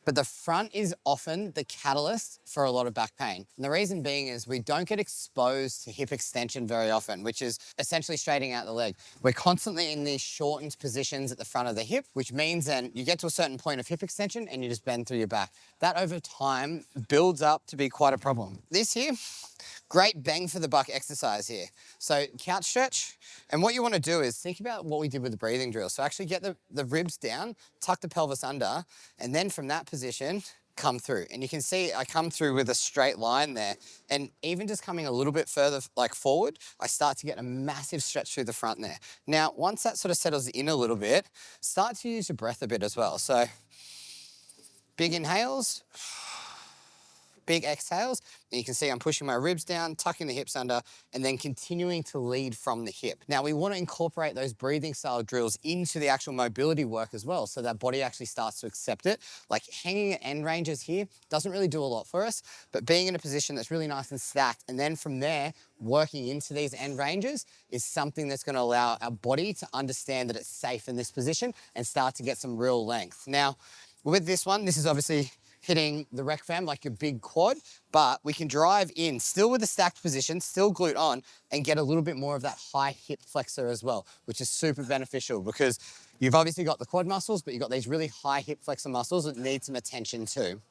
But the front is often the catalyst for a lot of back pain. And the reason being is we don't get exposed to hip extension very often, which is essentially straightening out the leg. We're constantly in these shortened positions at the front of the hip, which means then you get to a certain point of hip extension and you just bend through your back. That over time builds up to be quite a problem. This here, great bang for the buck exercise here. So couch stretch, and what you want to do is think about what we did with the breathing drill. So actually get the ribs down, tuck the pelvis under, and then from that position, come through. And you can see I come through with a straight line there. And even just coming a little bit further like forward, I start to get a massive stretch through the front there. Now, once that sort of settles in a little bit, start to use your breath a bit as well. So big inhales, big exhales, and you can see I'm pushing my ribs down, tucking the hips under, and then continuing to lead from the hip. Now, we want to incorporate those breathing style drills into the actual mobility work as well, so that body actually starts to accept it. Like hanging at end ranges here doesn't really do a lot for us, but being in a position that's really nice and stacked, and then from there, working into these end ranges is something that's going to allow our body to understand that it's safe in this position and start to get some real length. Now, with this one, this is obviously hitting the rec fem, like your big quad, but we can drive in still with a stacked position, still glute on, and get a little bit more of that high hip flexor as well, which is super beneficial because you've obviously got the quad muscles, but you've got these really high hip flexor muscles that need some attention too.